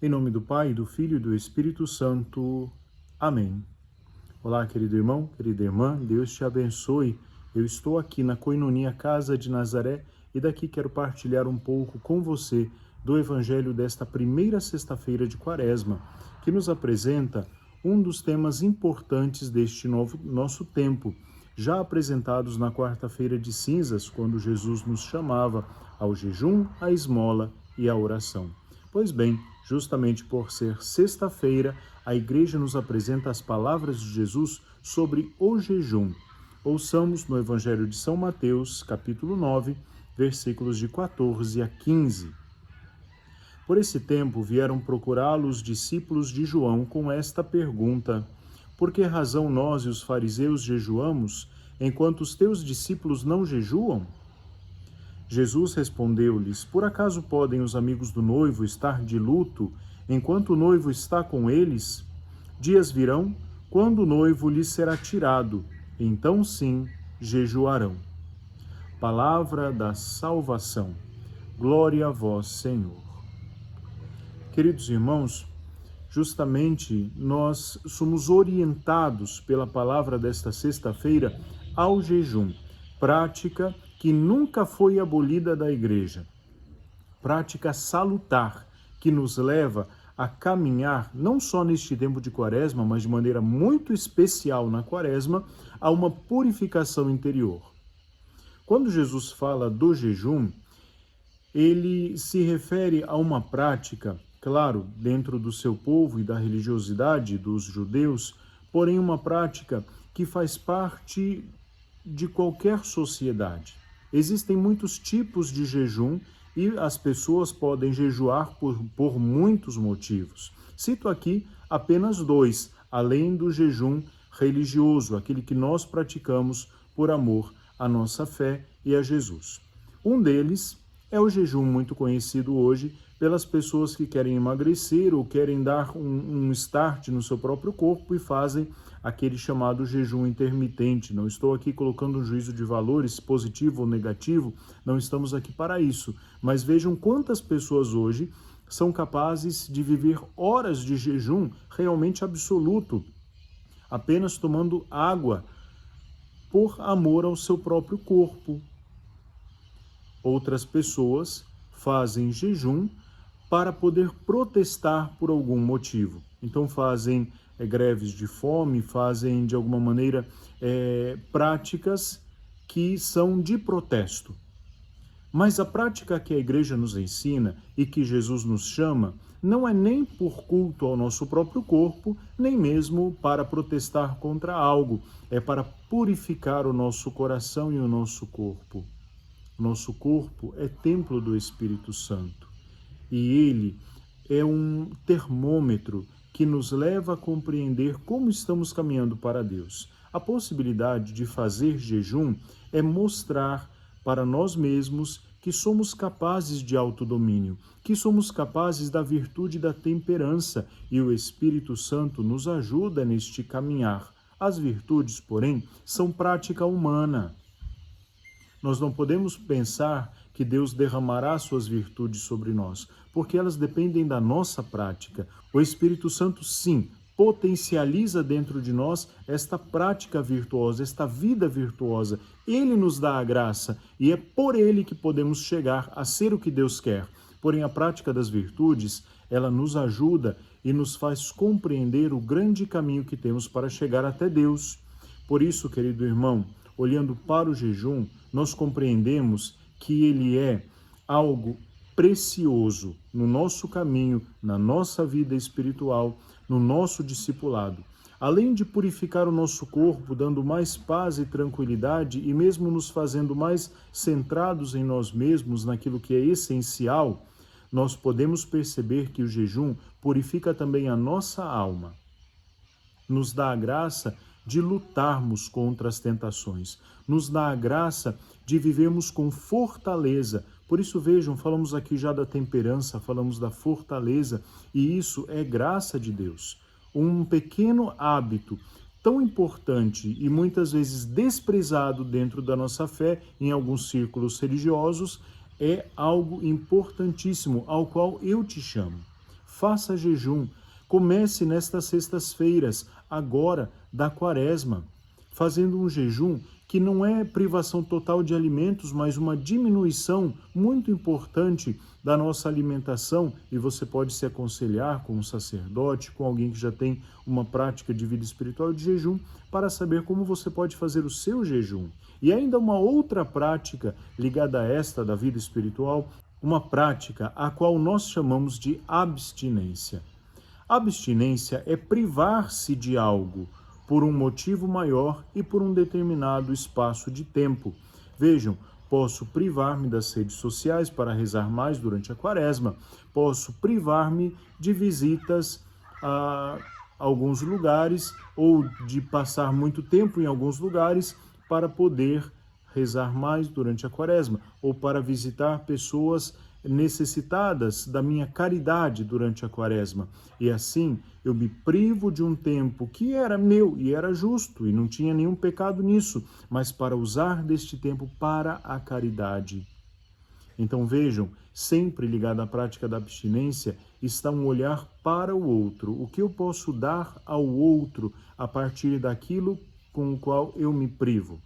Em nome do Pai, do Filho e do Espírito Santo. Amém. Olá, querido irmão, querida irmã, Deus te abençoe. Eu estou aqui na Coinonia Casa de Nazaré e daqui quero partilhar um pouco com você do Evangelho desta primeira sexta-feira de Quaresma, que nos apresenta um dos temas importantes deste nosso tempo, já apresentados na quarta-feira de cinzas, quando Jesus nos chamava ao jejum, à esmola e à oração. Pois bem, justamente por ser sexta-feira, a Igreja nos apresenta as palavras de Jesus sobre o jejum. Ouçamos no Evangelho de São Mateus, capítulo 9, versículos de 14 a 15. Por esse tempo vieram procurá-lo os discípulos de João com esta pergunta: por que razão nós e os fariseus jejuamos, enquanto os teus discípulos não jejuam? Jesus respondeu-lhes: por acaso podem os amigos do noivo estar de luto, enquanto o noivo está com eles? Dias virão, quando o noivo lhes será tirado, então sim jejuarão. Palavra da salvação. Glória a vós, Senhor. Queridos irmãos, justamente nós somos orientados pela palavra desta sexta-feira ao jejum, prática que nunca foi abolida da Igreja, prática salutar que nos leva a caminhar, não só neste tempo de Quaresma, mas de maneira muito especial na Quaresma, a uma purificação interior. Quando Jesus fala do jejum, ele se refere a uma prática, claro, dentro do seu povo e da religiosidade dos judeus, porém uma prática que faz parte de qualquer sociedade. Existem muitos tipos de jejum e as pessoas podem jejuar por muitos motivos. Cito aqui apenas dois, além do jejum religioso, aquele que nós praticamos por amor à nossa fé e a Jesus. Um deles é o jejum muito conhecido hoje pelas pessoas que querem emagrecer ou querem dar um start no seu próprio corpo e fazem aquele chamado jejum intermitente. Não estou aqui colocando um juízo de valores positivo ou negativo, não estamos aqui para isso. Mas vejam quantas pessoas hoje são capazes de viver horas de jejum realmente absoluto, apenas tomando água por amor ao seu próprio corpo. Outras pessoas fazem jejum para poder protestar por algum motivo. Então fazem greves de fome, fazem de alguma maneira práticas que são de protesto. Mas a prática que a Igreja nos ensina e que Jesus nos chama não é nem por culto ao nosso próprio corpo, nem mesmo para protestar contra algo, é para purificar o nosso coração e o nosso corpo. Nosso corpo é templo do Espírito Santo e ele é um termômetro que nos leva a compreender como estamos caminhando para Deus. A possibilidade de fazer jejum é mostrar para nós mesmos que somos capazes de autodomínio, que somos capazes da virtude da temperança e o Espírito Santo nos ajuda neste caminhar. As virtudes, porém, são prática humana. Nós não podemos pensar que Deus derramará suas virtudes sobre nós, porque elas dependem da nossa prática. O Espírito Santo, sim, potencializa dentro de nós esta prática virtuosa, esta vida virtuosa. Ele nos dá a graça e é por ele que podemos chegar a ser o que Deus quer. Porém, a prática das virtudes, ela nos ajuda e nos faz compreender o grande caminho que temos para chegar até Deus. Por isso, querido irmão, olhando para o jejum, nós compreendemos que ele é algo precioso no nosso caminho, na nossa vida espiritual, no nosso discipulado. Além de purificar o nosso corpo, dando mais paz e tranquilidade e mesmo nos fazendo mais centrados em nós mesmos, naquilo que é essencial, nós podemos perceber que o jejum purifica também a nossa alma. Nos dá a graça de lutarmos contra as tentações, nos dá a graça de vivermos com fortaleza. Por isso, vejam, falamos aqui já da temperança, falamos da fortaleza, e isso é graça de Deus. Um pequeno hábito tão importante e muitas vezes desprezado dentro da nossa fé, em alguns círculos religiosos, é algo importantíssimo ao qual eu te chamo. faça jejum. Comece nestas sextas-feiras, agora, da Quaresma, fazendo um jejum que não é privação total de alimentos, mas uma diminuição muito importante da nossa alimentação, e você pode se aconselhar com um sacerdote, com alguém que já tem uma prática de vida espiritual de jejum, para saber como você pode fazer o seu jejum. E ainda uma outra prática ligada a esta da vida espiritual, uma prática a qual nós chamamos de abstinência. Abstinência é privar-se de algo por um motivo maior e por um determinado espaço de tempo. Vejam, posso privar-me das redes sociais para rezar mais durante a Quaresma, posso privar-me de visitas a alguns lugares ou de passar muito tempo em alguns lugares para poder rezar mais durante a Quaresma ou para visitar pessoas necessitadas da minha caridade durante a Quaresma. E assim eu me privo de um tempo que era meu e era justo e não tinha nenhum pecado nisso, mas para usar deste tempo para a caridade. Então vejam, sempre ligado à prática da abstinência está um olhar para o outro. O que eu posso dar ao outro a partir daquilo com o qual eu me privo?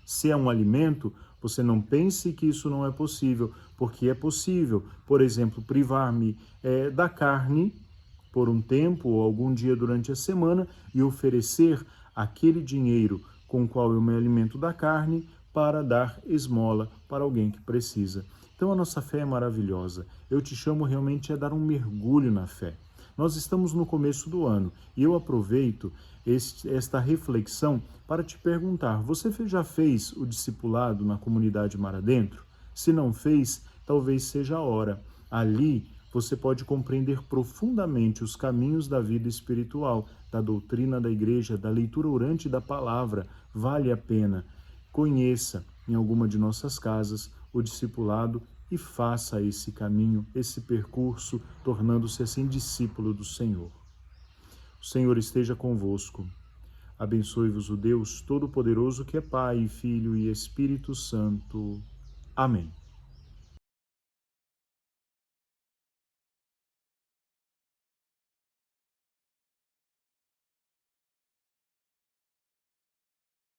Se é um alimento, você não pense que isso não é possível, porque é possível, por exemplo, privar-me da carne por um tempo ou algum dia durante a semana e oferecer aquele dinheiro com o qual eu me alimento da carne para dar esmola para alguém que precisa. Então a nossa fé é maravilhosa. Eu te chamo realmente a dar um mergulho na fé. Nós estamos no começo do ano e eu aproveito esta reflexão para te perguntar, você já fez o discipulado na comunidade Mar Adentro? Se não fez, talvez seja a hora. Ali você pode compreender profundamente os caminhos da vida espiritual, da doutrina da igreja, da leitura orante da palavra. Vale a pena. Conheça em alguma de nossas casas o discipulado e faça esse caminho, esse percurso, tornando-se assim discípulo do Senhor. O Senhor esteja convosco. Abençoe-vos o Deus Todo-Poderoso, que é Pai, Filho e Espírito Santo. Amém.